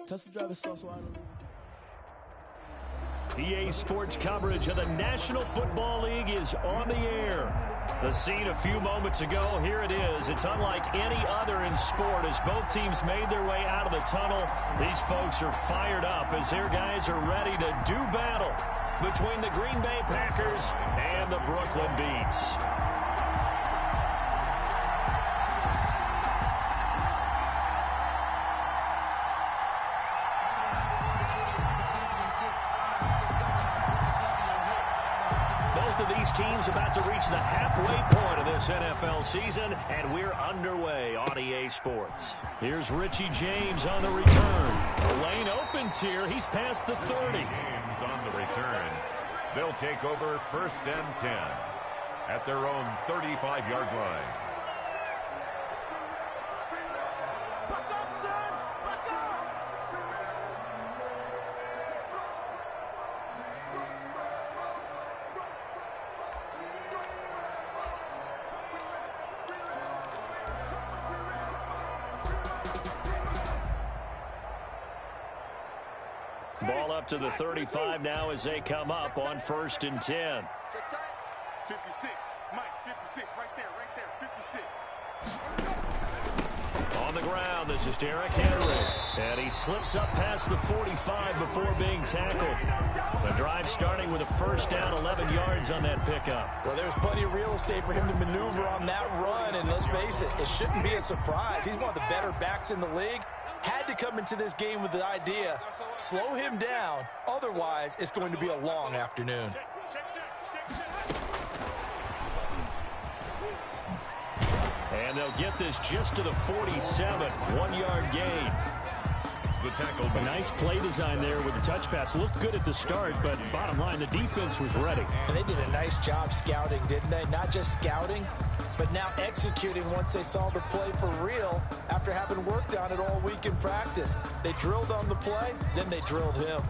Touch the driver so I don't. EA Sports coverage of the National Football League is on the air. The scene a few moments ago, here it is. It's unlike any other in sport as both teams made their way out of the tunnel. These folks are fired up as their guys are ready to do battle between the Green Bay Packers and the Brooklyn Beats. These teams about to reach the halfway point of this NFL season, and we're underway on EA Sports. Here's Richie James on the return. The lane opens here. He's past the 30. James on the return. They'll take over 1st and 10 at their own 35-yard line. Ball up to the 35 now as they come up on 1st and 10. 56, Mike, 56, right there, 56. On the ground, this is Derrick Henry. And he slips up past the 45 before being tackled. The drive starting with a 1st down, 11 yards on that pickup. Well, there's plenty of real estate for him to maneuver on that run, and let's face it, it shouldn't be a surprise. He's one of the better backs in the league. Had to come into this game with the idea, slow him down, otherwise it's going to be a long afternoon. And they'll get this just to the 47, 1-yard gain. The tackle. A nice play design there with the touch pass. Looked good at the start, but bottom line, the defense was ready. And they did a nice job scouting, didn't they? Not just scouting, but now executing once they saw the play for real after having worked on it all week in practice. They drilled on the play, then they drilled him.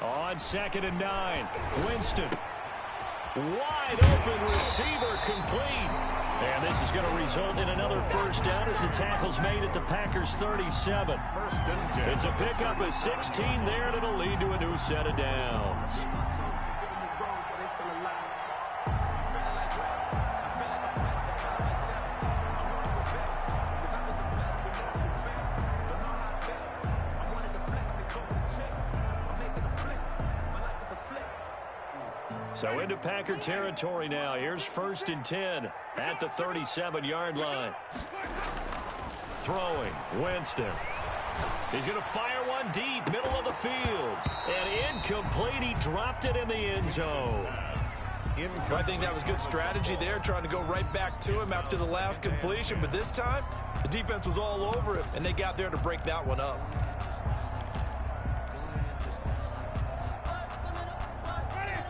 On 2nd and 9, Winston. Wide open receiver complete. And this is going to result in another 1st down as the tackle's made at the Packers 37. 1st and 10. It's a pickup of 16 there, and it'll lead to a new set of downs. So into Packer territory now. Here's 1st and 10 at the 37-yard line. Throwing, Winston. He's going to fire one deep, middle of the field. And incomplete. He dropped it in the end zone. I think that was good strategy there, trying to go right back to him after the last completion. But this time, the defense was all over him, and they got there to break that one up.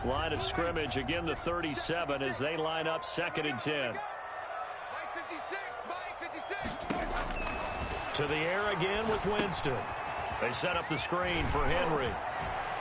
Line of scrimmage, again the 37 as they line up 2nd and 10. Mike 56, Mike 56. To the air again with Winston. They set up the screen for Henry.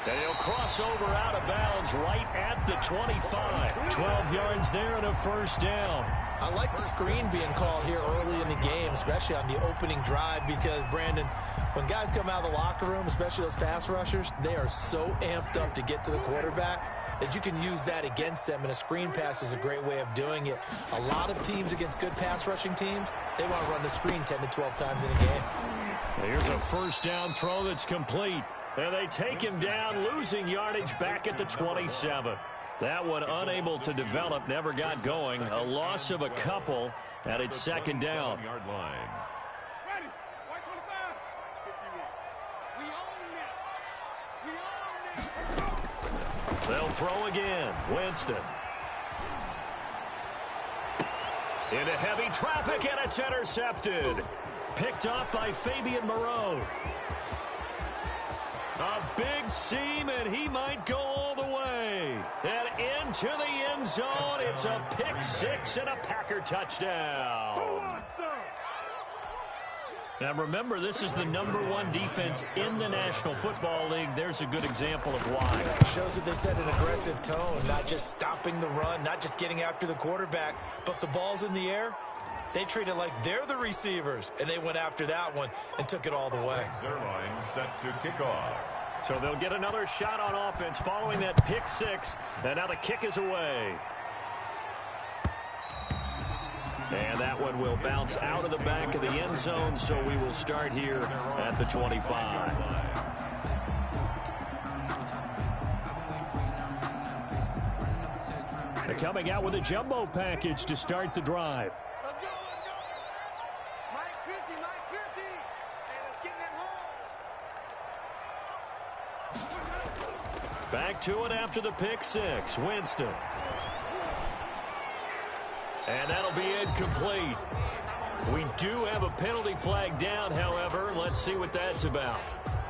And he'll cross over out of bounds right at the 25. 12 yards there and a 1st down. I like the screen being called here early in the game, especially on the opening drive, because, Brandon, when guys come out of the locker room, especially those pass rushers, they are so amped up to get to the quarterback that you can use that against them, and a screen pass is a great way of doing it. A lot of teams against good pass rushing teams, they want to run the screen 10 to 12 times in a game. Here's a 1st down throw that's complete. And they take him down, losing yardage back at the 27. That one unable to develop, never got going. A loss of a couple, and it's 2nd down. Yard line. Ready, 125. 51. We own it. They'll throw again. Winston. Into heavy traffic, and it's intercepted. Picked up by Fabian Moreau. A big seam, and he might go all the way. And into the end zone. It's a pick 6 and a Packer touchdown. Now remember, this is the #1 defense in the National Football League. There's a good example of why. It shows that they set an aggressive tone, not just stopping the run, not just getting after the quarterback, but the ball's in the air. They treat it like they're the receivers, and they went after that one and took it all the way. Their line set to kick off. So they'll get another shot on offense following that pick six. And now the kick is away. And that one will bounce out of the back of the end zone, so we will start here at the 25. They're coming out with a jumbo package to start the drive. Let's go, let's go. Mike 50, Mike 50. And let's get in that hole. Back to it after the pick six. Winston. And that'll be incomplete. We do have a penalty flag down, however. Let's see what that's about.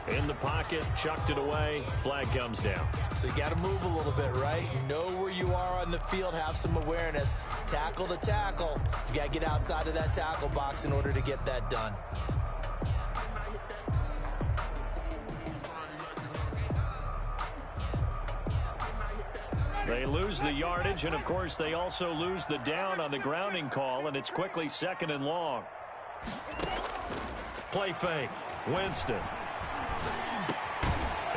In the pocket, chucked it away, flag comes down. So you got to move a little bit, right? Know where you are on the field, have some awareness. Tackle to tackle. You got to get outside of that tackle box in order to get that done. They lose the yardage, and of course they also lose the down on the grounding call, and it's quickly 2nd and long. Play fake. Winston.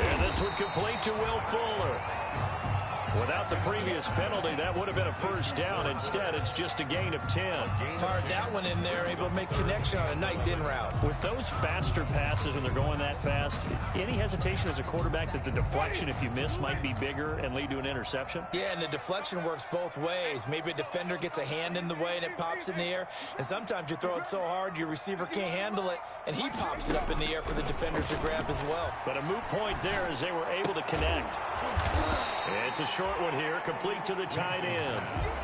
And this would complete to Will Fuller. Without the previous penalty, that would have been a first down. Instead, it's just a gain of 10. Fired that one in there, able to make connection on a nice in route. With those faster passes, and they're going that fast, any hesitation as a quarterback that the deflection, if you miss, might be bigger and lead to an interception? Yeah, and the deflection works both ways. Maybe a defender gets a hand in the way and it pops in the air. And sometimes you throw it so hard your receiver can't handle it, and he pops it up in the air for the defenders to grab as well. But a moot point there as they were able to connect. It's a short one here, complete to the tight end.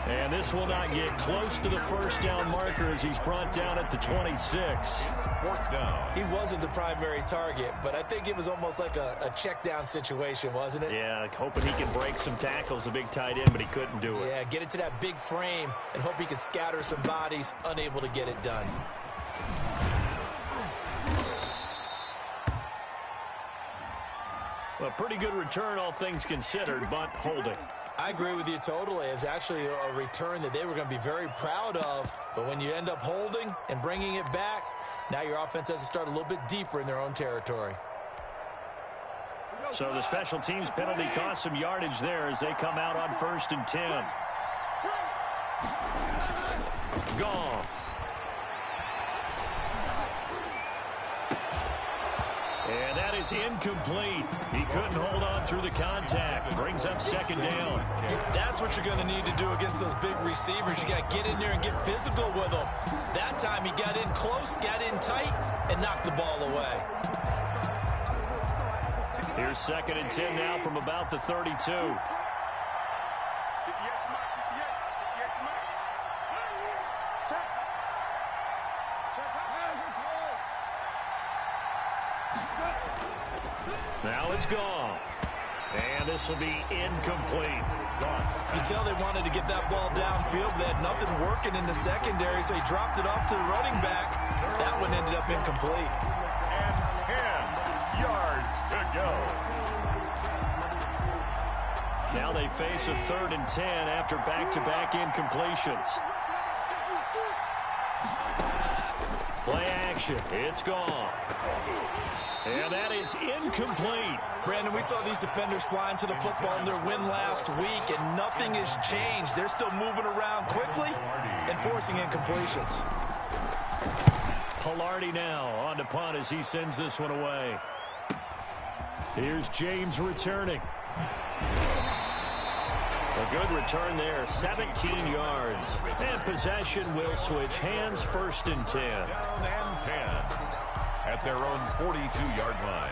And this will not get close to the first down marker as he's brought down at the 26. Fourth down. He wasn't the primary target, but I think it was almost like a check down situation, wasn't it? Yeah, hoping he can break some tackles, a big tight end, but he couldn't do it. Yeah, get it to that big frame and hope he can scatter some bodies, unable to get it done. A pretty good return, all things considered, but holding. I agree with you totally. It's actually a return that they were going to be very proud of. But when you end up holding and bringing it back, now your offense has to start a little bit deeper in their own territory. So the special teams penalty cost some yardage there as they come out on 1st and 10. Goff. And that is incomplete. He couldn't hold on through the contact. Brings up 2nd down. That's what you're going to need to do against those big receivers. You got to get in there and get physical with them. That time he got in close, got in tight, and knocked the ball away. Here's 2nd and 10 now from about the 32. Now it's gone. And this will be incomplete. You can tell they wanted to get that ball downfield. They had nothing working in the secondary, so he dropped it off to the running back. That one ended up incomplete. And 10 yards to go. Now they face a 3rd and 10 after back-to-back incompletions. Play action. It's gone. And that is incomplete. Brandon, we saw these defenders flying to the football in their win last week, and nothing has changed. They're still moving around quickly and forcing incompletions. Pilardi now on to punt as he sends this one away. Here's James returning. A good return there, 17 yards. And possession will switch hands, 1st and 10. Down and 10 at their own 42-yard line.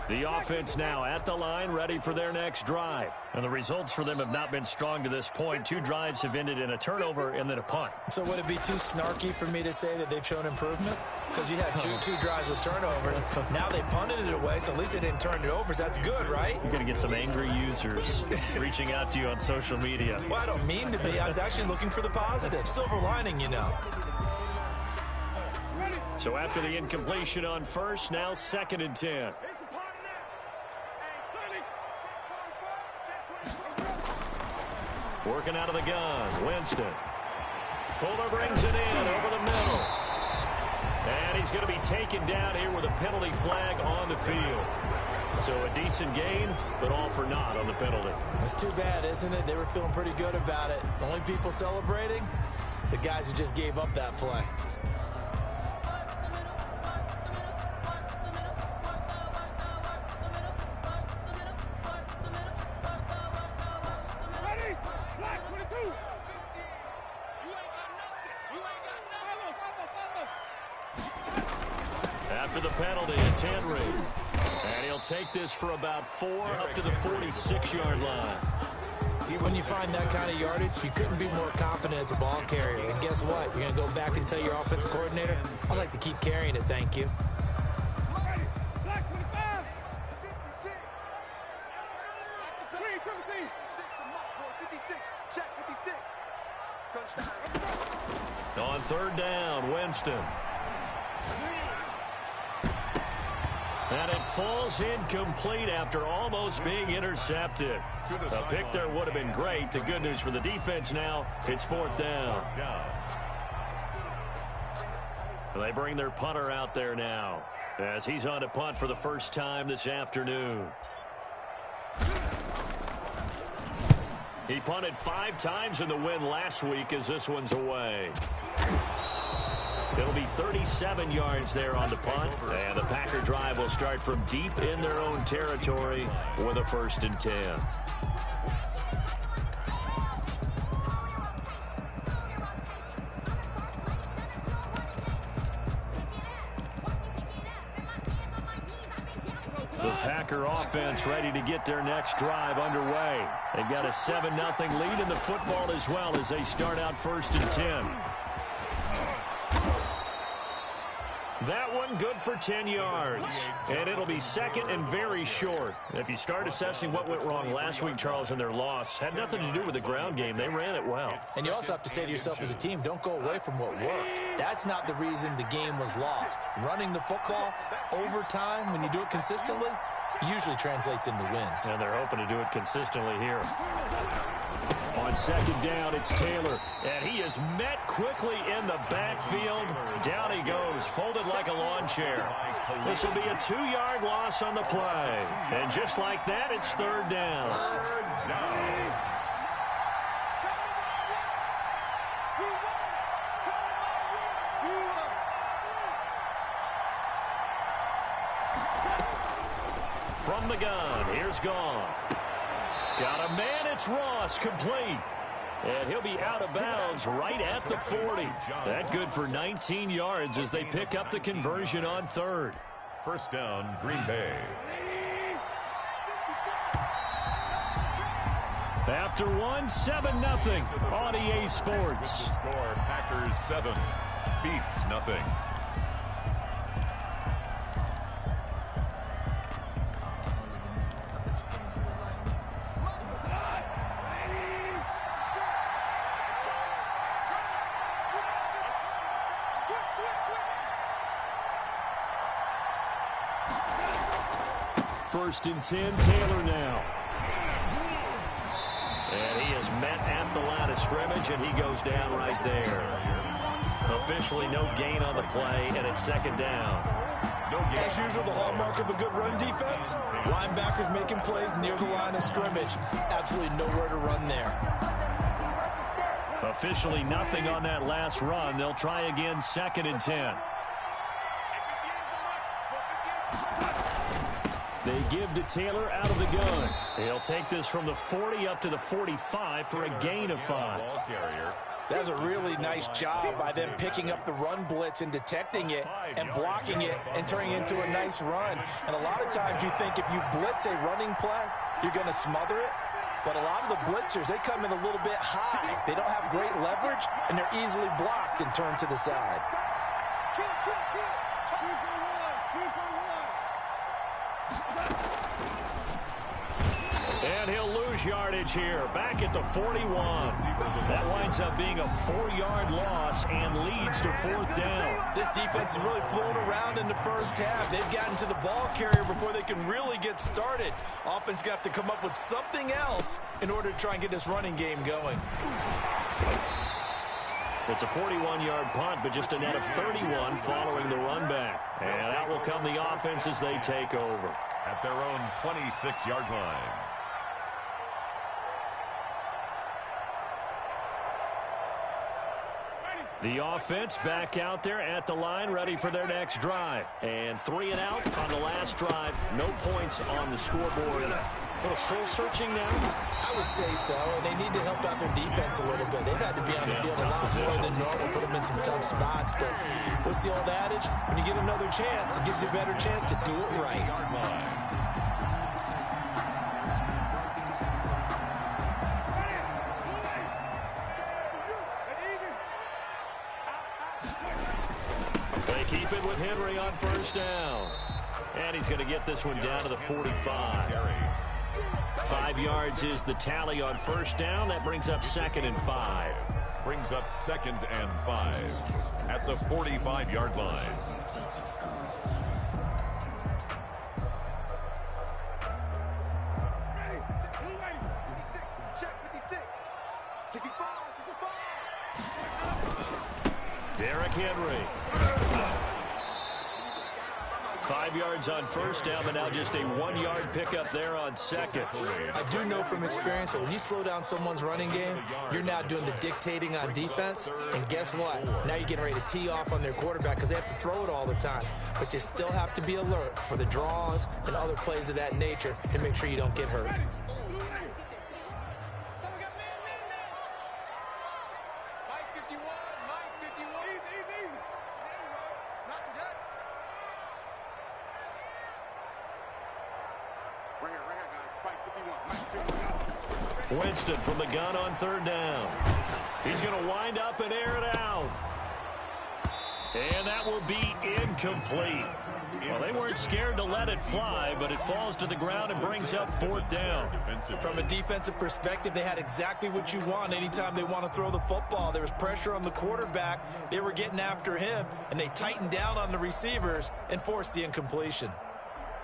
The offense now at the line, ready for their next drive. And the results for them have not been strong to this point. 2 drives have ended in a turnover and then a punt. So would it be too snarky for me to say that they've shown improvement? Because you had two drives with turnovers. Now they punted it away, so at least they didn't turn it over. So that's good, right? You're going to get some angry users reaching out to you on social media. Well, I don't mean to be. I was actually looking for the positive. Silver lining, you know. So after the incompletion on first, now 2nd and 10. Working out of the gun, Winston. Fuller brings it in over the middle. And he's going to be taken down here with a penalty flag on the field. So a decent gain, but all for naught on the penalty. It's too bad, isn't it? They were feeling pretty good about it. The only people celebrating, the guys who just gave up that play. After the penalty, it's Henry. And he'll take this for about 4 up to the 46-yard line. When you find that kind of yardage, you couldn't be more confident as a ball carrier. And guess what? You're going to go back and tell your offensive coordinator, I'd like to keep carrying it, thank you. On 3rd down, Winston. And it falls incomplete after almost being intercepted. A pick there would have been great. The good news for the defense now, it's 4th down. They bring their punter out there now as he's on to punt for the first time this afternoon. He punted 5 times in the win last week as this one's away. It'll be 37 yards there on the punt, and the Packer drive will start from deep in their own territory with a 1st and 10. The Packer offense ready to get their next drive underway. They've got a 7-0 lead in the football as well as they start out 1st and 10. That one good for 10 yards. And it'll be 2nd and very short. If you start assessing what went wrong last week, Charles, in their loss, had nothing to do with the ground game. They ran it well. And you also have to say to yourself as a team, don't go away from what worked. That's not the reason the game was lost. Running the football over time, when you do it consistently, usually translates into wins. And they're hoping to do it consistently here. On 2nd down, it's Taylor. And he is met quickly in the backfield. Down he goes, folded like a lawn chair. This will be a 2-yard loss on the play. And just like that, it's 3rd down. From the gun, here's Goff. Got a man, it's Ross, complete. And he'll be out of bounds right at the 40. That good for 19 yards as they pick up the conversion on 3rd. 1st down, Green Bay. After 7-0 on EA Sports. Score, Packers 7, Beats nothing. First and 10, Taylor now. And he is met at the line of scrimmage, and he goes down right there. Officially no gain on the play, and it's 2nd down. As usual, the hallmark of a good run defense, linebackers making plays near the line of scrimmage. Absolutely nowhere to run there. Officially nothing on that last run. They'll try again, 2nd and 10. They give to Taylor out of the gun. He'll take this from the 40 up to the 45 for a gain of 5. Ball carrier, That's a really nice job by them picking up the run blitz and detecting it and blocking it and turning it into a nice run. And a lot of times you think if you blitz a running play, you're going to smother it. But a lot of the blitzers, they come in a little bit high. They don't have great leverage, and they're easily blocked and turned to the side. And he'll lose yardage here, back at the 41. That winds up being a 4-yard loss and leads to 4th down. This defense has really flown around in the first half. They've gotten to the ball carrier before they can really get started. Offense got to come up with something else in order to try and get this running game going. It's a 41-yard punt, but just a net of 31 following the run back. And out will come the offense as they take over. At their own 26-yard line. The offense back out there at the line, ready for their next drive. And 3 and out on the last drive. No points on the scoreboard. A little soul-searching now? I would say so, and they need to help out their defense a little bit. They've had to be on the field a lot more than normal, put them in some tough spots. But what's the old adage? When you get another chance, it gives you a better chance to do it right. Keep it with Henry on first down. And he's going to get this one down to the 45. 5 yards is the tally on first down. That brings up 2nd and 5. Brings up 2nd and 5 at the 45-yard line. Derrick Henry. 5 yards on first down, but now just a 1-yard pickup there on second. I do know from experience that when you slow down someone's running game, you're now doing the dictating on defense. And guess what? Now you're getting ready to tee off on their quarterback because they have to throw it all the time. But you still have to be alert for the draws and other plays of that nature to make sure you don't get hurt. Winston from the gun on 3rd down. He's going to wind up and air it out. And that will be incomplete. Well, they weren't scared to let it fly, but it falls to the ground and brings up 4th down. From a defensive perspective, they had exactly what you want anytime they want to throw the football. There was pressure on the quarterback. They were getting after him, and they tightened down on the receivers and forced the incompletion.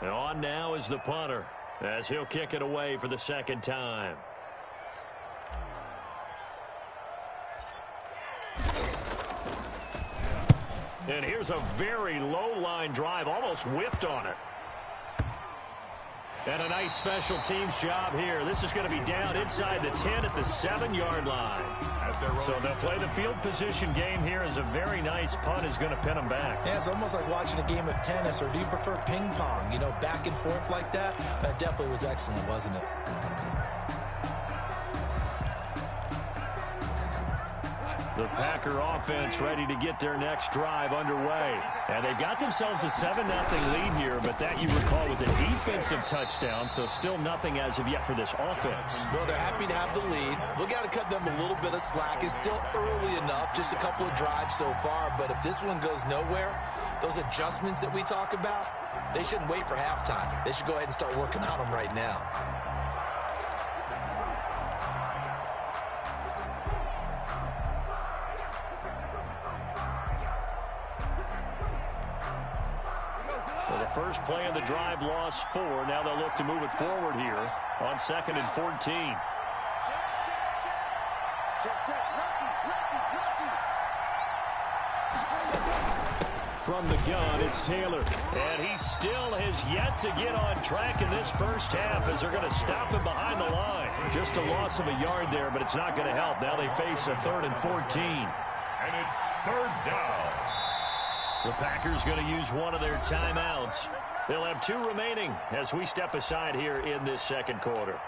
And on now is the punter, as he'll kick it away for the 2nd time. And here's a very low-line drive, almost whiffed on it. And a nice special teams job here. This is going to be down inside the 10 at the 7-yard line. So they'll play the field position game here as a very nice punt is going to pin them back. Yeah, it's almost like watching a game of tennis, or do you prefer ping pong? You know, back and forth like that? That definitely was excellent, wasn't it? The Packer offense ready to get their next drive underway. And they've got themselves a 7-0 lead here, but that, you recall, was a defensive touchdown, so still nothing as of yet for this offense. Well, they're happy to have the lead. We've got to cut them a little bit of slack. It's still early enough, just a couple of drives so far, but if this one goes nowhere, those adjustments that we talk about, they shouldn't wait for halftime. They should go ahead and start working on them right now. Well, the first play of the drive lost 4. Now they'll look to move it forward here on 2nd and 14. From the gun, it's Taylor. And he still has yet to get on track in this first half as they're going to stop him behind the line. Just a loss of a yard there, but it's not going to help. Now they face a 3rd and 14. And it's 3rd down. The Packers going to use one of their timeouts. They'll have 2 remaining as we step aside here in this 2nd quarter.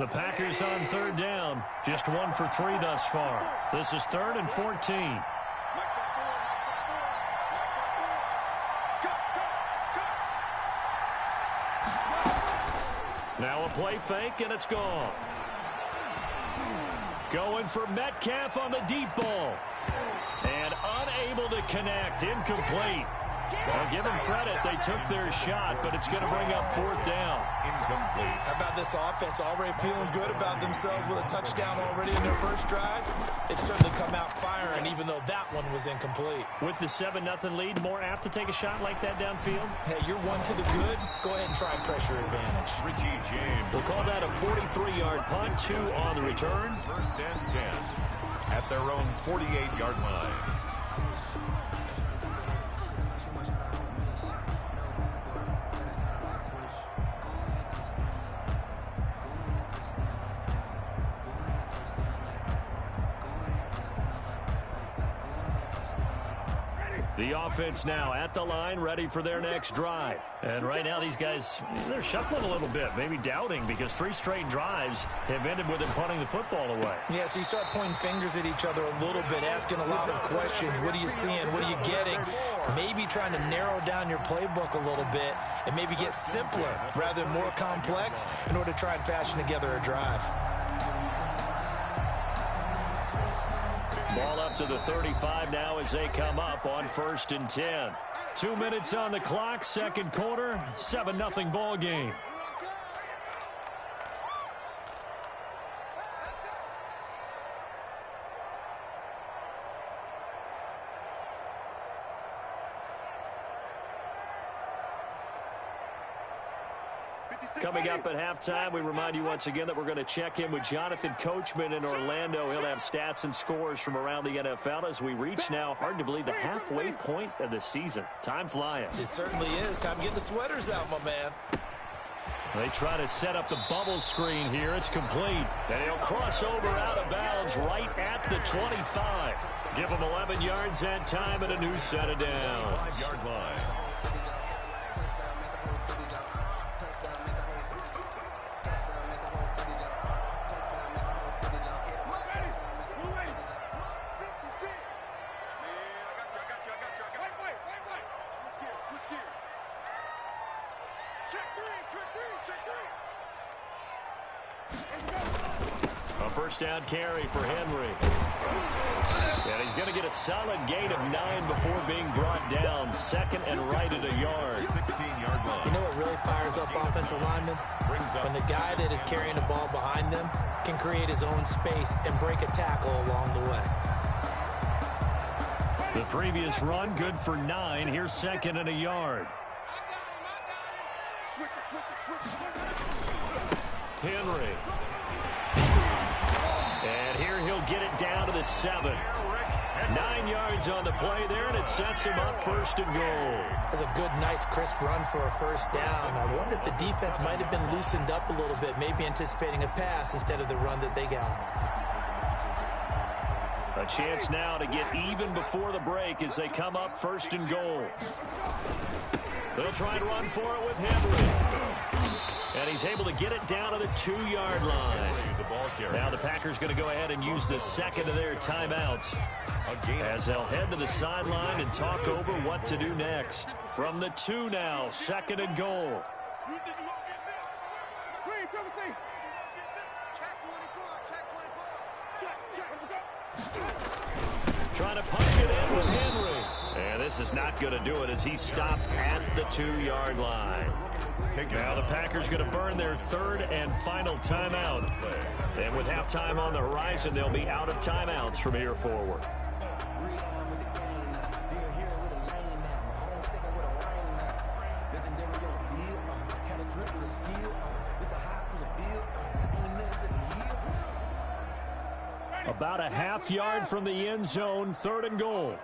The Packers on third down. Just 1 for 3 thus far. This is 3rd and 14. Now a play fake, and it's gone. Going for Metcalf on the deep ball. And unable to connect. Incomplete. Well, give them credit. They took their shot, but it's going to bring up 4th down. Incomplete. How about this offense already feeling good about themselves with a touchdown already in their first drive? They've certainly come out firing, even though that one was incomplete. With the 7-0 lead, more apt to take a shot like that downfield? Hey, you're 1 to the good. Go ahead and try pressure advantage. Richie James. We'll call that a 43-yard punt, 2 on the return. 1st and 10 at their own 48-yard line. The offense now at the line, ready for their next drive. And right now, these guys, they're shuffling a little bit, maybe doubting, because 3 straight drives have ended with them punting the football away. Yeah, so you start pointing fingers at each other a little bit, asking a lot of questions. What are you seeing? What are you getting? Maybe trying to narrow down your playbook a little bit and maybe get simpler rather than more complex in order to try and fashion together a drive. Ball up to the 35 now as they come up on 1st and 10. 2 minutes on the clock, 2nd quarter, 7-0 ball game. Coming up at halftime, we remind you once again that we're going to check in with Jonathan Coachman in Orlando. He'll have stats and scores from around the NFL as we reach now, hard to believe, the halfway point of the season. Time flying. It certainly is. Time to get the sweaters out, my man. They try to set up the bubble screen here. It's complete. And he'll cross over out of bounds right at the 25. Give him 11 yards that time and a new set of downs. 5-yard line. A first down carry for Henry. And he's going to get a solid gain of 9 before being brought down. 2nd and right at a yard. 16-yard line. You know what really fires up offensive linemen? When the guy that is carrying the ball behind them can create his own space and break a tackle along the way. The previous run, good for 9. Here's 2nd and a yard. Henry. And here he'll get it down to the 7. 9 yards on the play there, and it sets him up 1st and goal. That's a good, nice, crisp run for a first down. I wonder if the defense might have been loosened up a little bit, maybe anticipating a pass instead of the run that they got. A chance now to get even before the break as they come up 1st and goal. They'll try and run for it with Henry. And he's able to get it down to the 2-yard line. Now the Packers going to go ahead and use the 2nd of their timeouts as they'll head to the sideline and talk over what to do next. From the 2 now, 2nd and goal. Trying to punch it in with Henry. And this is not going to do it as he stopped at the 2-yard line. Now the Packers going to burn their 3rd and final timeout. And with halftime on the horizon, they'll be out of timeouts from here forward. About a half yard from the end zone, 3rd and goal.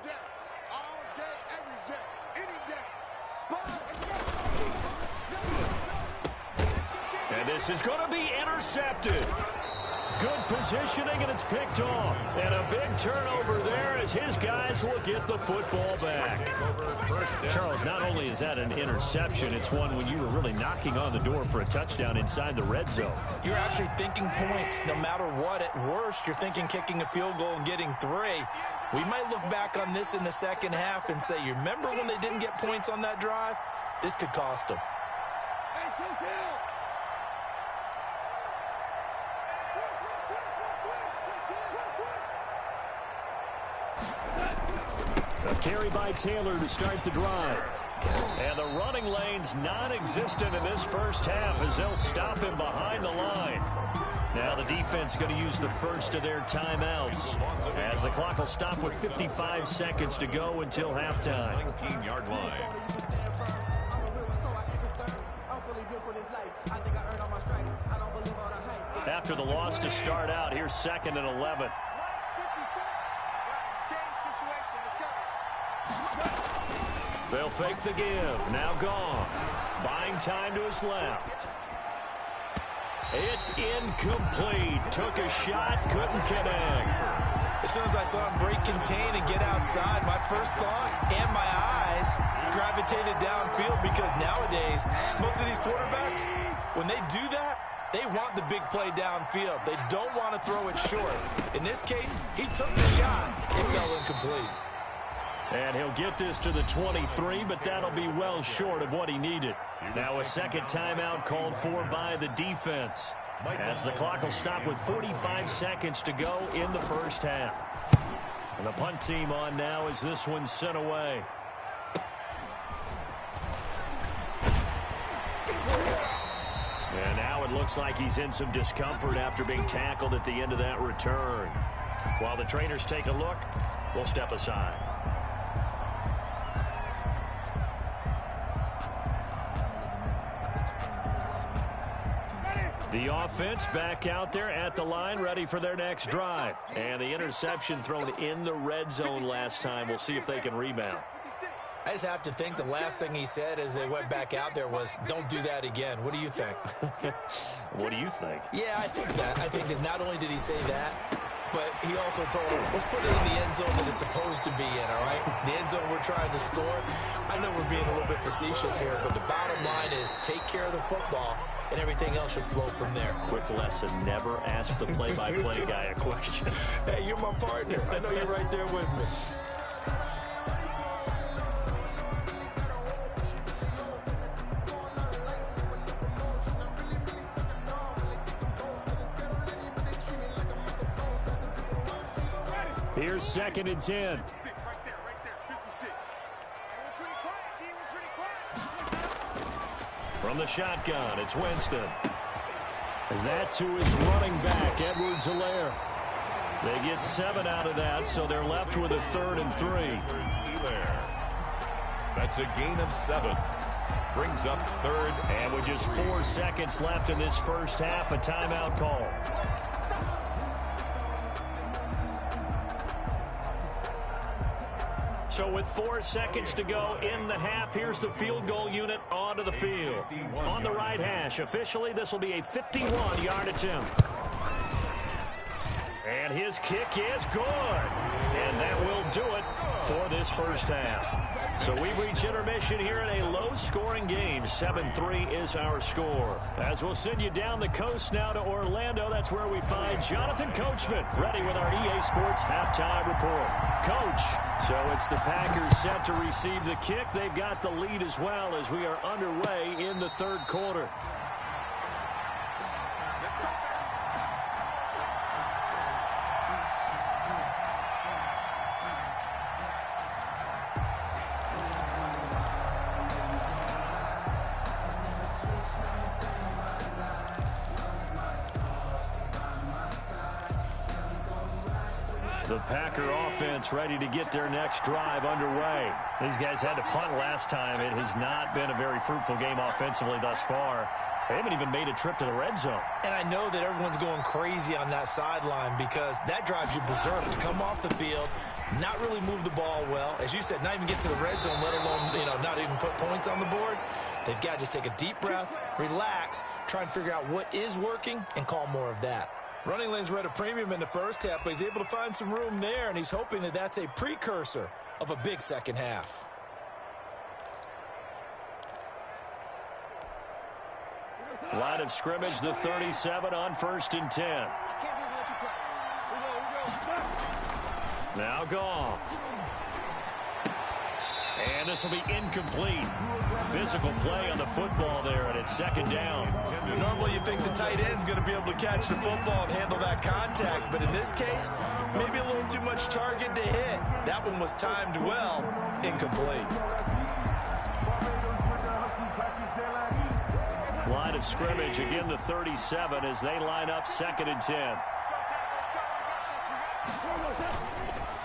And this is going to be intercepted. Good positioning, and it's picked off. And a big turnover there as his guys will get the football back. Charles, not only is that an interception, it's one when you were really knocking on the door for a touchdown inside the red zone. You're actually thinking points. No matter what, at worst, you're thinking kicking a field goal and getting 3. We might look back on this in the second half and say, you remember when they didn't get points on that drive? This could cost them. A carry by Taylor to start the drive. And the running lane's non-existent in this first half as they'll stop him behind the line. Now the defense going to use the first of their timeouts as the clock will stop with 55 seconds to go until halftime. 19-yard line. After the loss to start out, here's 2nd and 11. They'll fake the give. Now gone. Buying time to his left. It's incomplete. Took a shot, couldn't connect. As soon as I saw him break contain and get outside, my first thought and my eyes gravitated downfield because nowadays, most of these quarterbacks, when they do that, they want the big play downfield. They don't want to throw it short. In this case, he took the shot. It fell incomplete. And he'll get this to the 23, but that'll be well short of what he needed. Now a second timeout called for by the defense, as the clock will stop with 45 seconds to go in the first half. And the punt team on now as this one's sent away. And now it looks like he's in some discomfort after being tackled at the end of that return. While the trainers take a look, we'll step aside. The offense back out there at the line, ready for their next drive. And the interception thrown in the red zone last time. We'll see if they can rebound. I just have to think the last thing he said as they went back out there was, don't do that again. What do you think? What do you think? Yeah, I think that. I think that not only did he say that, but he also told him, let's put it in the end zone that it's supposed to be in, all right? The end zone we're trying to score. I know we're being a little bit facetious here, but the bottom line is take care of the football, and everything else should flow from there. Quick lesson, never ask the play-by-play guy a question. Hey, you're my partner. I know you're right there with me. Here's 2nd and 10. From the shotgun, it's Winston. That to his running back, Edwards-Helaire. They get 7 out of that, so they're left with a 3rd and 3. That's a gain of 7. Brings up 3rd. And with just 4 seconds left in this first half, a timeout call. So with 4 seconds to go in the half, here's the field goal unit onto the field. On the right hash, officially this will be a 51-yard attempt. And his kick is good. And that will do it for this first half. So we've reached intermission here in a low-scoring game. 7-3 is our score. As we'll send you down the coast now to Orlando, that's where we find Jonathan Coachman, ready with our EA Sports halftime report. Coach, so it's the Packers set to receive the kick. They've got the lead as well as we are underway in the 3rd quarter. The Packer offense ready to get their next drive underway. These guys had to punt last time. It has not been a very fruitful game offensively thus far. They haven't even made a trip to the red zone. And I know that everyone's going crazy on that sideline because that drives you berserk to come off the field, not really move the ball well. As you said, not even get to the red zone, let alone, not even put points on the board. They've got to just take a deep breath, relax, try and figure out what is working and call more of that. Running lanes were at a premium in the first half, but he's able to find some room there, and he's hoping that that's a precursor of a big second half. Line of scrimmage, the 37 on 1st and 10. Now Goff. And this will be incomplete. Physical play on the football there, and it's 2nd down. Normally you think the tight end's going to be able to catch the football and handle that contact, but in this case, maybe a little too much target to hit. That one was timed well, incomplete. Line of scrimmage, again the 37 as they line up 2nd and 10.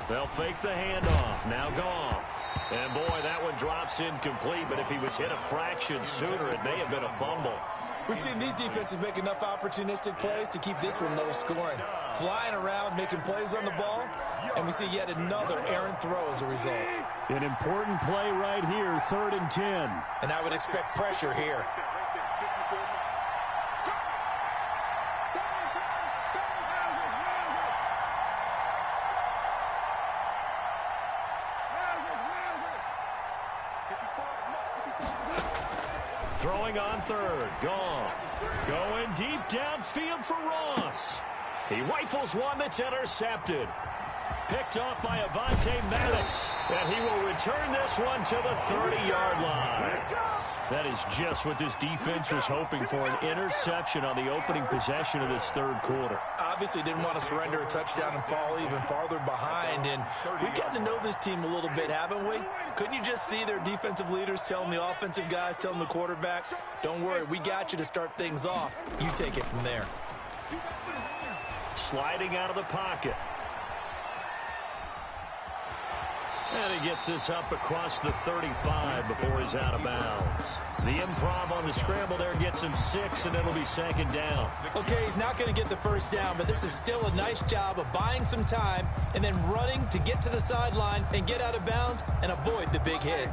They'll fake the handoff. Now Goff. And boy, that one drops incomplete, but if he was hit a fraction sooner, it may have been a fumble. We've seen these defenses make enough opportunistic plays to keep this one low scoring. Flying around, making plays on the ball, and we see yet another errant throw as a result. An important play right here, 3rd and 10. And I would expect pressure here. Throwing on 3rd. Goff. Going deep downfield for Ross. He rifles one that's intercepted. Picked off by Avonte Maddox. And he will return this one to the 30-yard line. That is just what this defense was hoping for, an interception on the opening possession of this 3rd quarter. Obviously didn't want to surrender a touchdown and fall even farther behind, and we've gotten to know this team a little bit, haven't we? Couldn't you just see their defensive leaders telling the offensive guys, telling the quarterback, don't worry, we got you to start things off. You take it from there. Sliding out of the pocket. And he gets this up across the 35 before he's out of bounds. The improv on the scramble there gets him 6, and it'll be 2nd down. Okay, he's not going to get the first down, but this is still a nice job of buying some time and then running to get to the sideline and get out of bounds and avoid the big hit.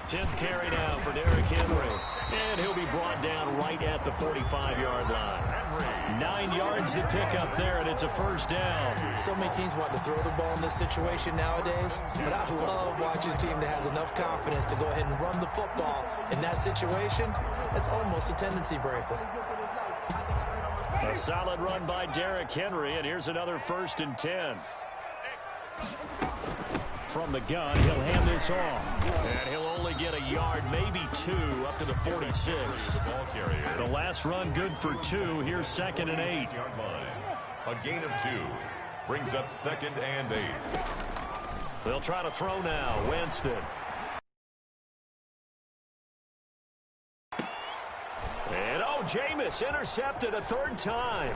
Tenth carry now for Derrick Henry. And he'll be brought down right at the 45-yard line. 9 yards to pick up there, and it's a 1st down. So many teams want to throw the ball in this situation nowadays, but I love watching a team that has enough confidence to go ahead and run the football. In that situation, that's almost a tendency breaker. A solid run by Derrick Henry, and here's another 1st and 10. From the gun, he'll hand this off. And he'll only get a yard, maybe 2, up to the 46. The last run good for 2. Here's 2nd and 8. A gain of 2 brings up 2nd and 8. They'll try to throw now. Winston. And Jameis intercepted a 3rd time.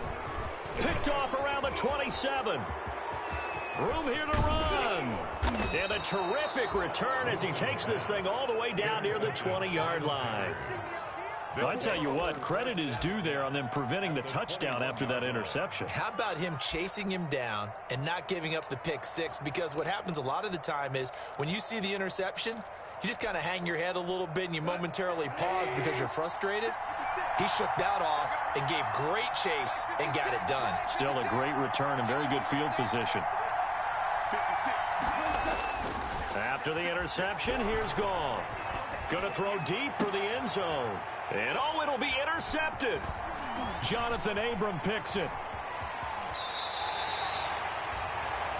Picked off around the 27. Room here to run. And a terrific return as he takes this thing all the way down near the 20-yard line. Well, I tell you what, credit is due there on them preventing the touchdown after that interception. How about him chasing him down and not giving up the pick 6? Because what happens a lot of the time is when you see the interception, you just kind of hang your head a little bit and you momentarily pause because you're frustrated. He shook that off and gave great chase and got it done. Still a great return and very good field position. After the interception, here's Goff. Going to throw deep for the end zone. And it'll be intercepted. Jonathan Abram picks it.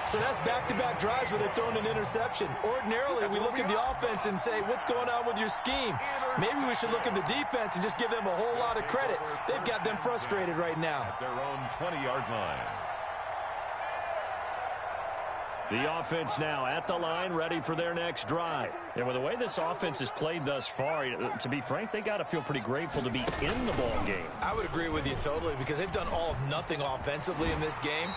So that's back-to-back drives where they've thrown an interception. Ordinarily, we look at the offense and say, what's going on with your scheme? Maybe we should look at the defense and just give them a whole lot of credit. They've got them frustrated right now. At their own 20-yard line. The offense now at the line, ready for their next drive. And with the way this offense has played thus far, to be frank, they got to feel pretty grateful to be in the ball game. I would agree with you totally because they've done all of nothing offensively in this game,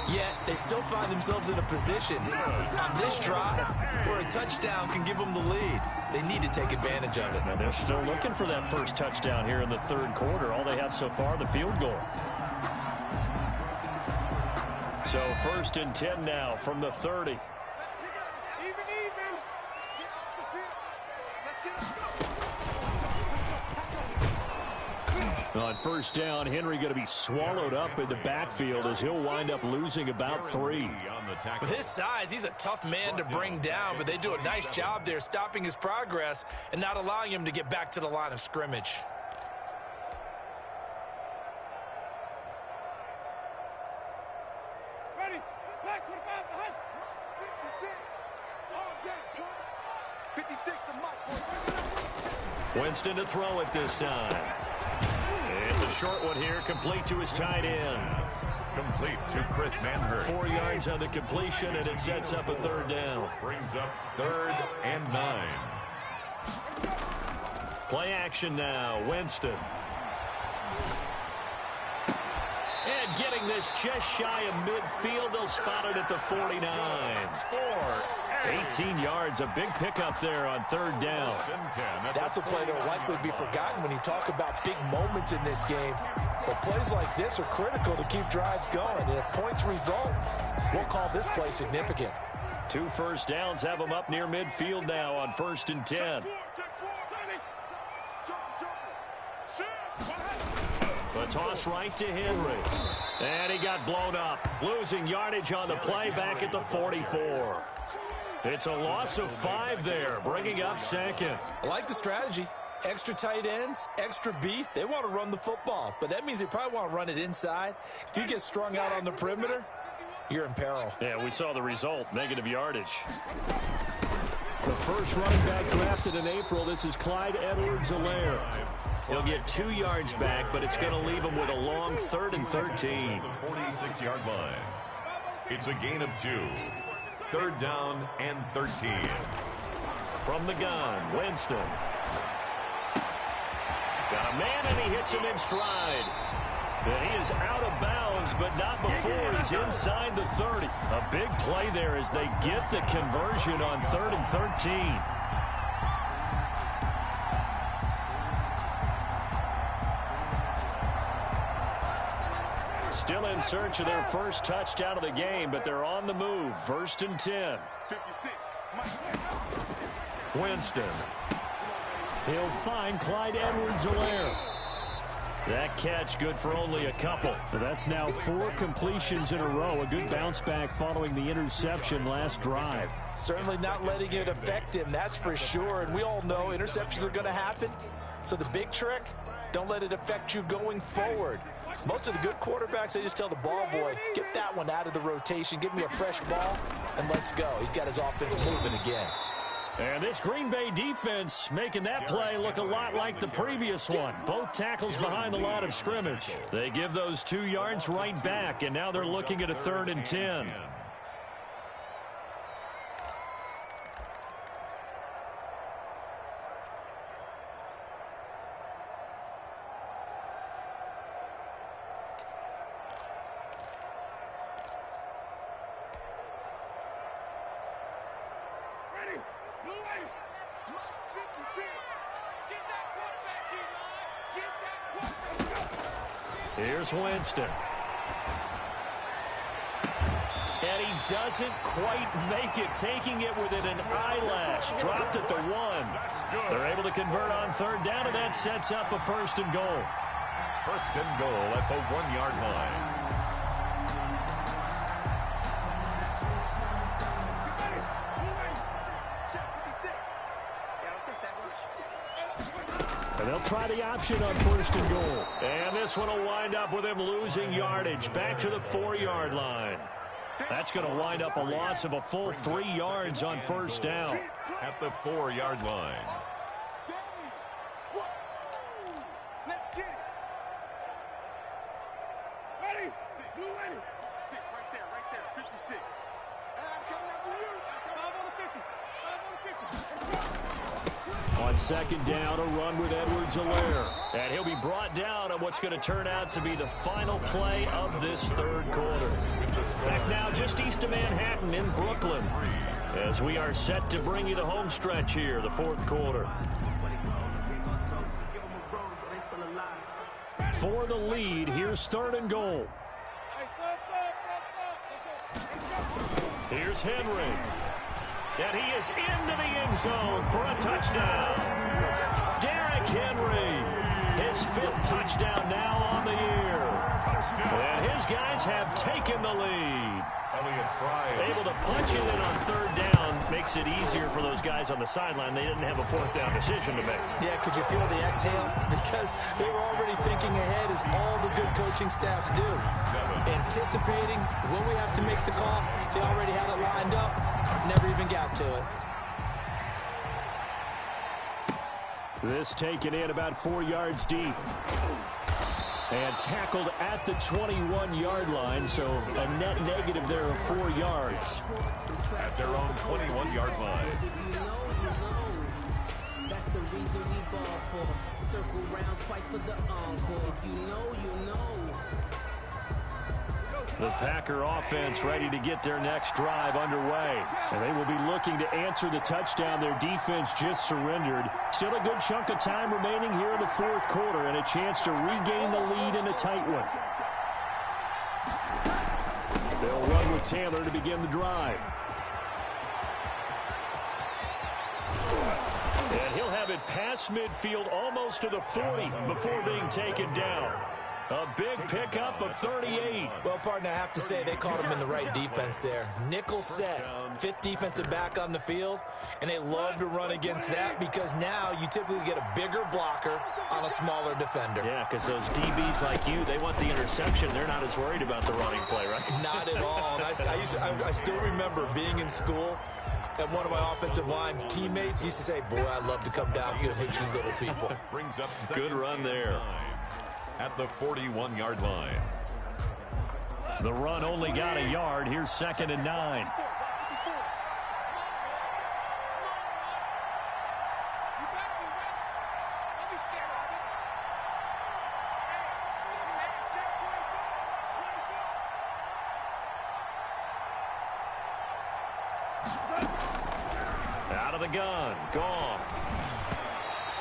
yet they still find themselves in a position on this drive where a touchdown can give them the lead. They need to take advantage of it. And they're still looking for that first touchdown here in the 3rd quarter. All they have so far, the field goal. So 1st and 10 now from the 30. Even. Get off the field. Let's get up. On first down, Henry going to be swallowed up in the backfield as he'll wind up losing about 3. With his size, he's a tough man to bring down, but they do a nice job there stopping his progress and not allowing him to get back to the line of scrimmage. Ready? Back to the back. 56. Oh, yeah, 56 to Mike. Winston to throw it this time. It's a short one here, complete to his tight end. Complete to Chris MaddenRUs. 4 yards on the completion, and it sets up a third down. Brings up 3rd and 9. Play action now, Winston. And getting this just shy of midfield, they'll spot it at the 49. 18 yards, a big pickup there on 3rd down. That's a play that will likely be forgotten when you talk about big moments in this game. But plays like this are critical to keep drives going. And if points result, we'll call this play significant. 2 first downs have them up near midfield now on 1st and 10. The toss right to Henry. And he got blown up. Losing yardage on the play back at the 44. It's a loss of 5 there, bringing up 2nd. I like the strategy. Extra tight ends, extra beef. They want to run the football, but that means they probably want to run it inside. If you get strung out on the perimeter, you're in peril. Yeah, we saw the result, negative yardage. The first running back drafted in April, this is Clyde Edwards-Helaire. He'll get 2 yards back, but it's going to leave him with a long 3rd and 13. 46-yard line. It's a gain of 2. 3rd down and 13. From the gun, Winston. Got a man, and he hits him in stride. And he is out of bounds, but not before he's inside the 30. A big play there as they get the conversion on 3rd and 13. Still in search of their first touchdown of the game, but they're on the move. 1st and 10. 56. Winston. He'll find Clyde Edwards-Helaire. That catch good for only a couple. So that's now 4 completions in a row. A good bounce back following the interception last drive. Certainly not letting it affect him, that's for sure. And we all know interceptions are going to happen. So the big trick, don't let it affect you going forward. Most of the good quarterbacks, they just tell the ball boy, get that one out of the rotation, give me a fresh ball, and let's go. He's got his offense moving again. And this Green Bay defense making that play look a lot like the previous one. Both tackles behind the line of scrimmage. They give those 2 yards right back, and now they're looking at a 3rd and 10. Here's Winston. And he doesn't quite make it, taking it within an eyelash. Dropped at the 1. They're able to convert on 3rd down, and that sets up a 1st and goal. 1st and goal at the 1-yard line. And they'll try the option on 1st and goal. And this one will wind up with him losing yardage back to the 4-yard line. That's going to wind up a loss of a full 3 yards on 1st down. At the 4-yard line. Let's get it. Ready? 6 right there, 56. I'm coming after you. 5 on the 50. 5 on the 50. On 2nd down, a run with Edwards-Helaire. And he'll be brought down on what's going to turn out to be the final play of this 3rd quarter. Back now just east of Manhattan in Brooklyn, as we are set to bring you the home stretch here, the 4th quarter. For the lead, here's 3rd and goal. Here's Henry. And he is into the end zone for a touchdown. Derrick Henry, his 5th touchdown now on the year. And his guys have taken the lead. Able to punch it in on 3rd down makes it easier for those guys on the sideline. They didn't have a 4th down decision to make. Yeah, could you feel the exhale? Because they were already thinking ahead, as all the good coaching staffs do. Anticipating, will we have to make the call? They already had it lined up, never even got to it. This taken in about 4 yards deep. And tackled at the 21-yard line, so a net negative there of 4 yards. At their own 21-yard line. That's the reason we ball for. Circle round twice for the encore. If you know, you know. The Packer offense ready to get their next drive underway. And they will be looking to answer the touchdown their defense just surrendered. Still a good chunk of time remaining here in the 4th quarter and a chance to regain the lead in a tight one. They'll run with Taylor to begin the drive. And he'll have it past midfield almost to the 40 before being taken down. A big pickup of 38. Well, partner, I have to say they caught him in the right defense there. Nickel set, 5th defensive back on the field, and they love to run against that because now you typically get a bigger blocker on a smaller defender. Yeah, because those DBs like you, they want the interception. They're not as worried about the running play, right? Not at all. And I still remember being in school, and one of my offensive line teammates used to say, boy, I'd love to come downfield and hit you little people. Brings up good run there. At the 41-yard line. The run only got a yard. Here's 2nd and 9. Out of the gun. Gone.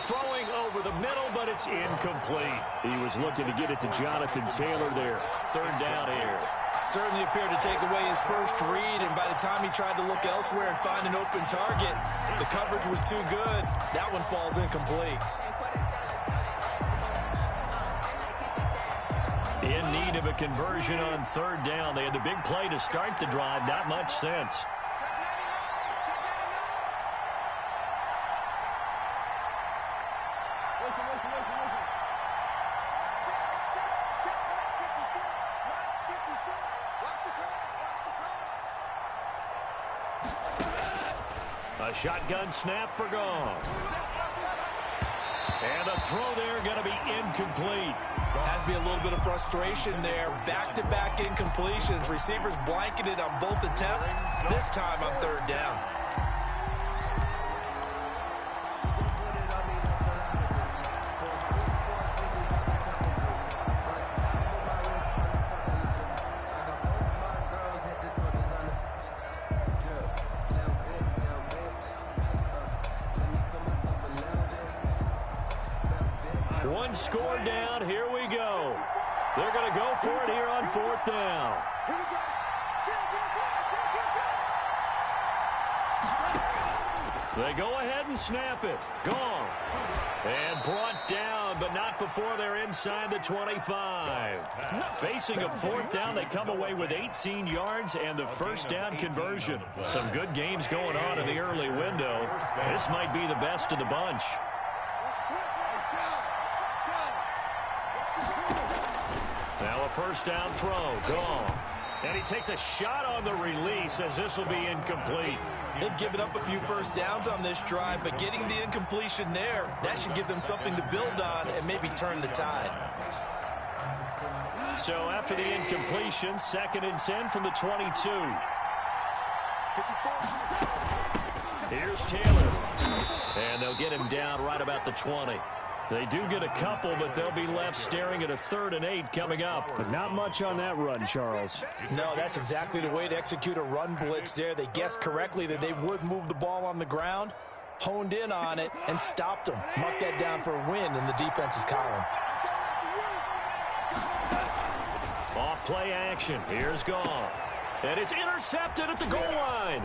Throwing over the middle, but it's incomplete. He was looking to get it to Jonathan Taylor there. 3rd down here. Certainly appeared to take away his first read, and by the time he tried to look elsewhere and find an open target, the coverage was too good. That one falls incomplete. In need of a conversion on 3rd down. They had the big play to start the drive. Not much sense. A shotgun snap for Gone. And the throw there going to be incomplete. Has to be a little bit of frustration there. Back-to-back incompletions. Receivers blanketed on both attempts, this time on 3rd down. One score down. Here we go. They're going to go for it here on 4th down. They go ahead and snap it. Gone. And brought down, but not before they're inside the 25. Facing a 4th down, they come away with 18 yards and the 1st down conversion. Some good games going on in the early window. This might be the best of the bunch. Now a 1st down throw. Gone. And he takes a shot on the release as this will be incomplete. They've given up a few 1st downs on this drive, but getting the incompletion there, that should give them something to build on and maybe turn the tide. So after the incompletion, 2nd and 10 from the 22. Here's Taylor. And they'll get him down right about the 20. They do get a couple, but they'll be left staring at a 3rd and 8 coming up. But not much on that run, Charles. No, that's exactly the way to execute a run blitz there. They guessed correctly that they would move the ball on the ground, honed in on it, and stopped them. Mark that down for a win in the defense's column. Off play action. Here's Goff. And it's intercepted at the goal line.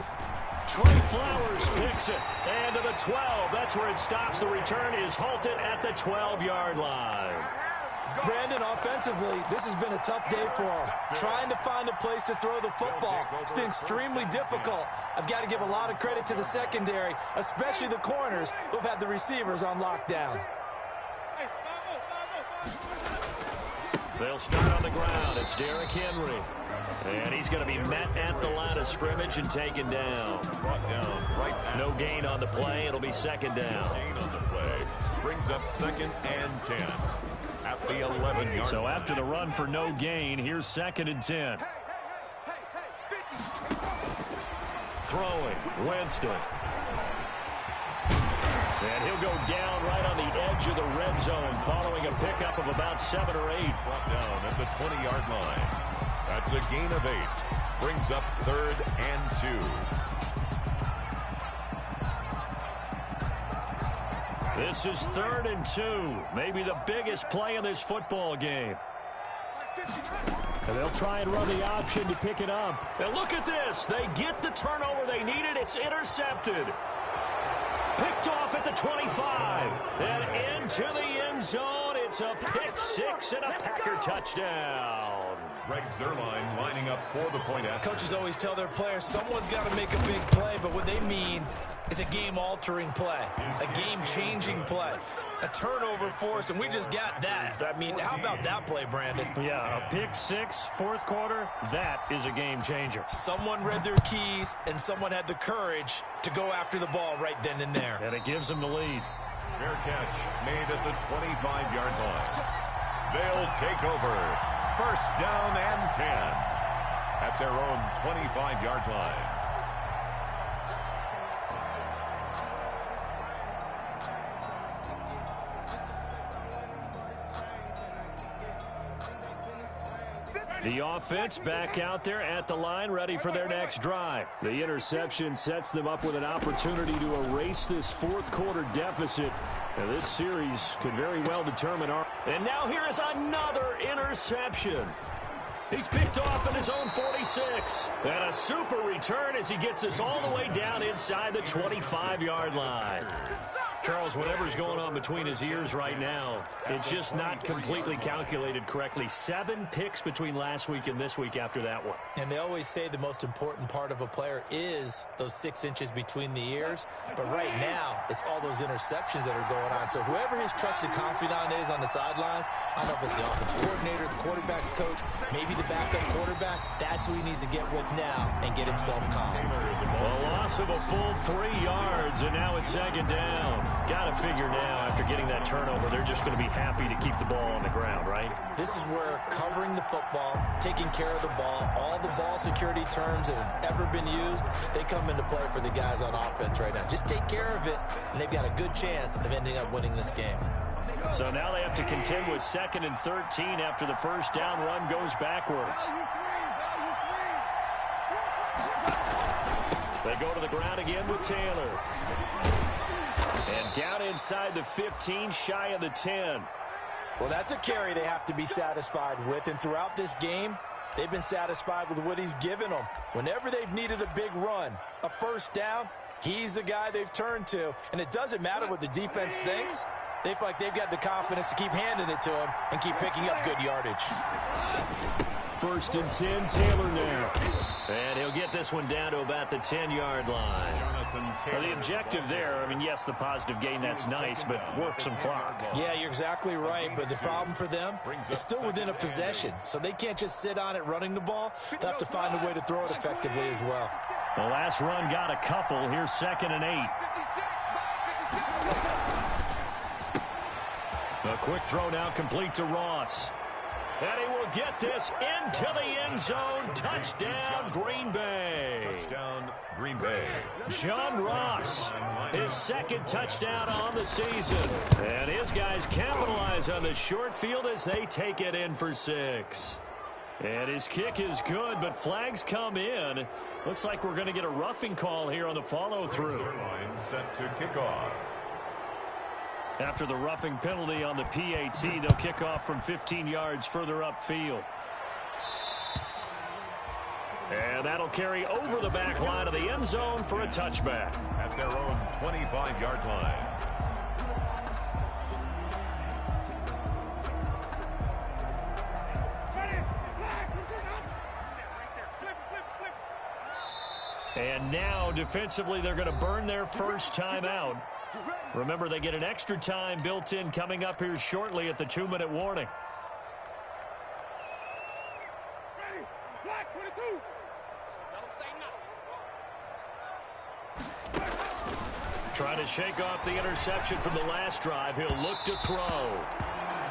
Trey Flowers picks it. And to the 12. That's where it stops. The return is halted at the 12-yard line. Brandon, offensively, this has been a tough day for him. Trying to find a place to throw the football. It's been extremely difficult. I've got to give a lot of credit to the secondary, especially the corners who have had the receivers on lockdown. They'll start on the ground. It's Derrick Henry. And he's going to be met at the line of scrimmage and taken down. Brought down right at No gain on the play. It'll be second down. gain on the play. Brings up 2nd and 10 at the 11-yard So line. after the run for no gain, here's 2nd and 10. Throwing, Winston. And he'll go down right on the edge of the red zone following a pickup of about 7 or 8. Brought down at the 20-yard line. That's a gain of 8. Brings up 3rd and 2. This is 3rd and 2. Maybe the biggest play in this football game. And they'll try and run the option to pick it up. And look at this. They get the turnover they needed. It's intercepted. Picked off at the 25. And into the end zone. It's a pick 6 and a Packer touchdown. Greg Zerline lining up for the point after. Coaches always tell their players someone's got to make a big play, but what they mean is a game-altering play, a game-changing play, a turnover forced, and we just got that. I mean, how about that play, Brandon? Yeah, a pick 6, 4th quarter, that is a game changer. Someone read their keys, and someone had the courage to go after the ball right then and there. And it gives them the lead. Fair catch made at the 25-yard line. They'll take over. 1st down and 10 at their own 25-yard line. The offense back out there at the line, ready for their next drive. The interception sets them up with an opportunity to erase this 4th quarter deficit. Now, this series could very well determine our... And now here is another interception. He's picked off in his own 46. And a super return as he gets us all the way down inside the 25-yard line. Charles, whatever's going on between his ears right now, it's just not completely calculated correctly. 7 picks between last week and this week after that one. And they always say the most important part of a player is those 6 inches between the ears. But right now, it's all those interceptions that are going on. So whoever his trusted confidant is on the sidelines, I don't know if it's the offensive coordinator, the quarterback's coach, maybe the backup quarterback, that's who he needs to get with now and get himself calm. A loss of a full 3 yards, and now it's 2nd down. Got to figure now, after getting that turnover, they're just going to be happy to keep the ball on the ground, right? This is where covering the football, taking care of the ball, all the ball security terms that have ever been used, they come into play for the guys on offense right now. Just take care of it, and they've got a good chance of ending up winning this game. So now they have to contend with 2nd and 13 after the 1st down run goes backwards. They go to the ground again with Taylor. And down inside the 15, shy of the 10. Well, that's a carry they have to be satisfied with, and throughout this game, they've been satisfied with what he's given them. Whenever they've needed a big run, a 1st down, he's the guy they've turned to. And it doesn't matter what the defense thinks. They feel like they've got the confidence to keep handing it to him and keep picking up good yardage. 1st and 10, Taylor now. And he'll get this one down to about the 10-yard line. Well, the objective there, I mean, yes, the positive gain, that's nice, but work some clock. Yeah, you're exactly right, but the problem for them is still within a possession, so they can't just sit on it running the ball. They'll have to find a way to throw it effectively as well. The last run got a couple. Here's 2nd and 8. A quick throw now complete to Ross. And he will get this into the end zone. Touchdown, Green Bay. Touchdown, Green Bay. John Ross, his 2nd touchdown on the season. And his guys capitalize on the short field as they take it in for 6. And his kick is good, but flags come in. Looks like we're going to get a roughing call here on the follow-through. Line set to kick off. After the roughing penalty on the PAT, they'll kick off from 15 yards further upfield. And that'll carry over the back line of the end zone for a touchback. At their own 25-yard line. And now, defensively, they're going to burn their first time out. Remember, they get an extra time built in coming up here shortly at the 2-minute warning. Ready? Black 22. Don't say nothing. Trying to shake off the interception from the last drive. He'll look to throw.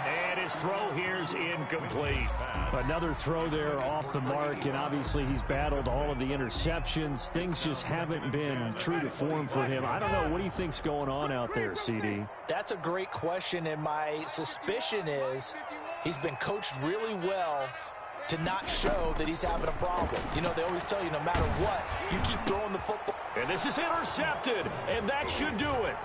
And his throw here is incomplete. Another throw there off the mark, and obviously he's battled all of the interceptions. Things just haven't been true to form for him. I don't know. What do you think's going on out there, CD? That's a great question, and my suspicion is he's been coached really well to not show that he's having a problem. You know, they always tell you no matter what, you keep throwing the football. And this is intercepted, and that should do it.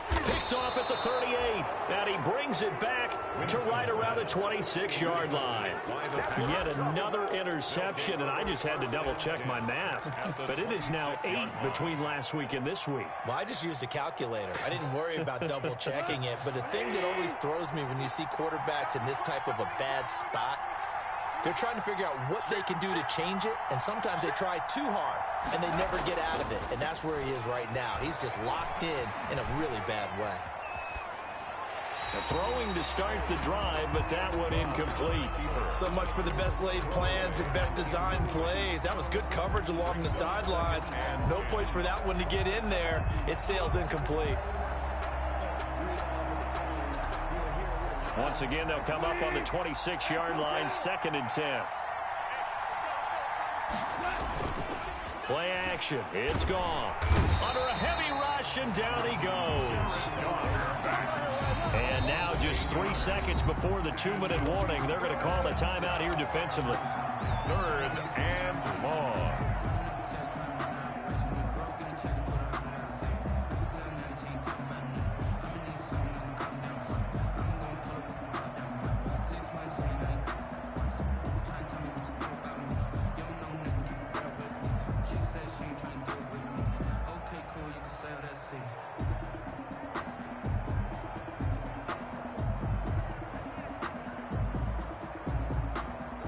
Picked off at the 38, and he brings it back to right around the 26-yard line. Yet another interception, and I just had to double-check my math. But it is now 8 between last week and this week. Well, I just used a calculator. I didn't worry about double-checking it. But the thing that always throws me when you see quarterbacks in this type of a bad spot, they're trying to figure out what they can do to change it, and sometimes they try too hard, and they never get out of it. And that's where he is right now. He's just locked in a really bad way. Throwing to start the drive, but that one incomplete. So much for the best laid plans and best designed plays. That was good coverage along the sidelines. No place for that one to get in there. It sails incomplete. Once again, they'll come up on the 26-yard line, 2nd and 10. Play action. It's gone. Under a heavy rush, and down he goes. And now just 3 seconds before the 2-minute warning, they're going to call a timeout here defensively. 3rd and long.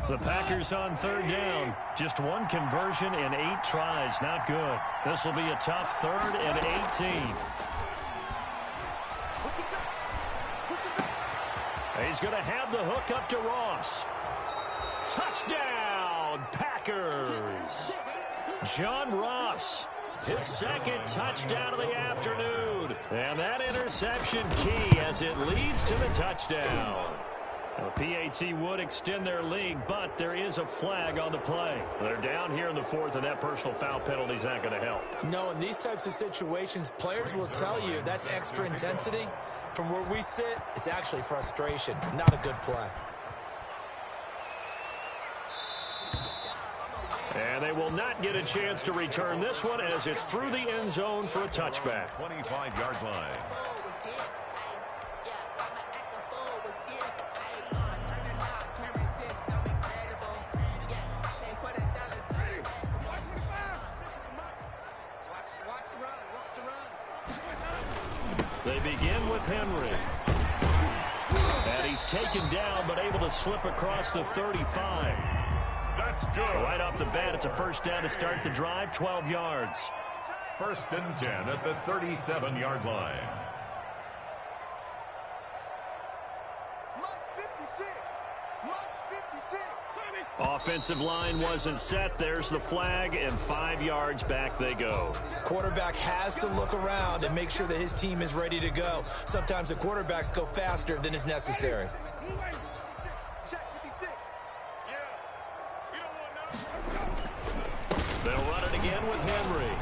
The Packers on 3rd down. Just one conversion in 8 tries. Not good. This will be a tough 3rd and 18. He's going to have the hook up to Ross. Touchdown, Packers. John Ross, his 2nd touchdown of the afternoon. And that interception key as it leads to the touchdown. The PAT would extend their lead, but there is a flag on the play. They're down here in the 4th, and that personal foul penalty is not going to help. No, in these types of situations, players will tell you that's extra intensity. From where we sit, it's actually frustration. Not a good play. And they will not get a chance to return this one as it's through the end zone for a touchback. 25-yard line. They begin with Henry. And he's taken down, but able to slip across the 35. That's good. Right off the bat, it's a 1st down to start the drive, 12 yards. 1st and 10 at the 37-yard line. Offensive line wasn't set. There's the flag, and 5 yards back they go. Quarterback has to look around and make sure that his team is ready to go. Sometimes the quarterbacks go faster than is necessary. They'll run it again with Henry.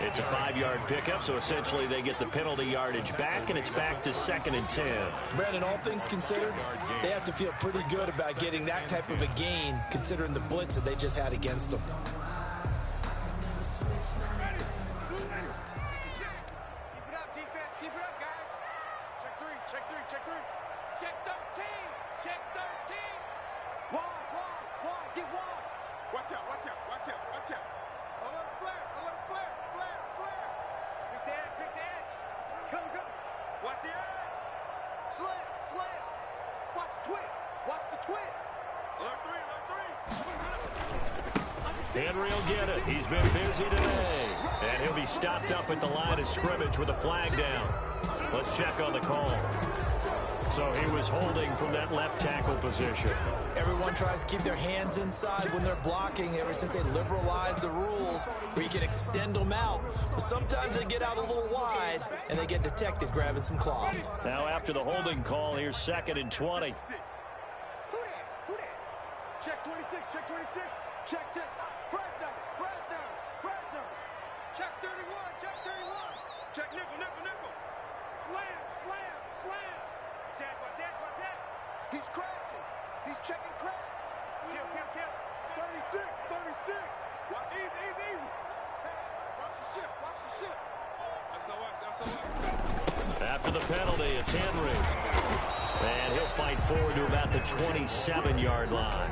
It's a 5-yard pickup, so essentially they get the penalty yardage back, and it's back to 2nd and 10. Brandon, all things considered, they have to feel pretty good about getting that type of a gain, considering the blitz that they just had against them. Keep it up, defense. Keep it up, guys. Check 3. Check 3. Check 3. Check 13. Check 13. Wide, get wide. Watch out, watch out, watch out, watch out. Alert flare, flare. Pick the edge. Come. Watch the edge. Slam. Watch the twist. Alert three. Henry will get it. He's been busy today. And he'll be stopped up at the line of scrimmage with a flag down. Let's check on the call. So he was holding from that left tackle position. Everyone tries to keep their hands inside when they're blocking ever since they liberalized the rules where you can extend them out. But sometimes they get out a little wide and they get detected grabbing some cloth. Now after the holding call, here's 2nd and 20. Who that? Check 26. Check. Fresno. Check 31. Check nickel. Slam. Watch that. He's crashing. He's checking crash. Kill. 36. Watch easy. Watch the ship. SOS. After the penalty, it's Henry. And he'll fight forward to about the 27-yard line.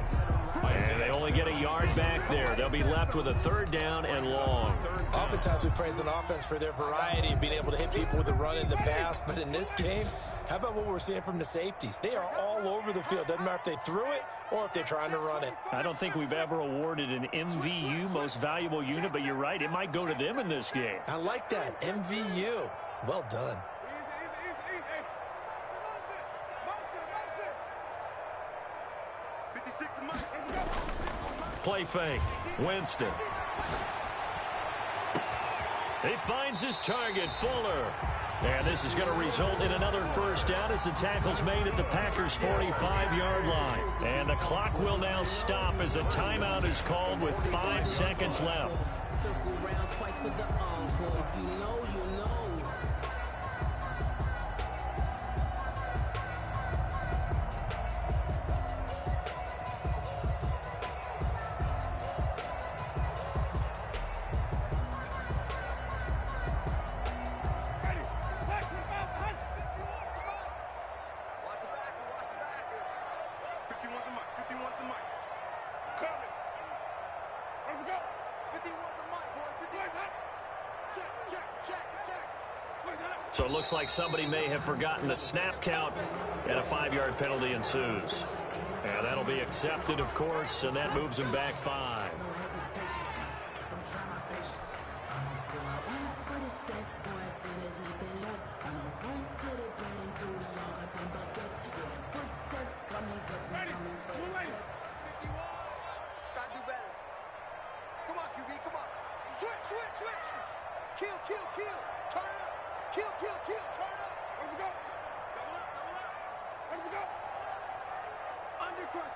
And they only get a yard back there. They'll be left with a 3rd down and long. Oftentimes we praise an offense for their variety of being able to hit people with the run and the pass. But in this game, how about what we're seeing from the safeties? They are all over the field. Doesn't matter if they threw it or if they're trying to run it. I don't think we've ever awarded an MVU, most valuable unit, but you're right. It might go to them in this game. I like that. MVU. Well done. Easy. Motion. 56 and Mike. Play fake. Winston. He finds his target, Fuller. And this is going to result in another 1st down as the tackle's made at the Packers' 45-yard line. And the clock will now stop as a timeout is called with 5 seconds left. Circle round twice for the encore. If you know, you know. So it looks like somebody may have forgotten the snap count, and a 5-yard penalty ensues. And that'll be accepted, of course, and that moves him back 5. Gotta do better. Come on, QB, come on. Switch. Kill. Turn up. Kill. Turn up. Where we go? Double up. Where we go? Undercrush.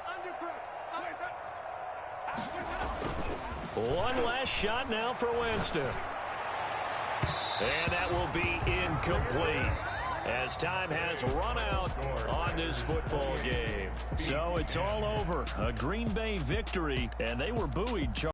One last shot now for Winston. And that will be incomplete as time has run out on this football game. So it's all over. A Green Bay victory, and they were buoyed.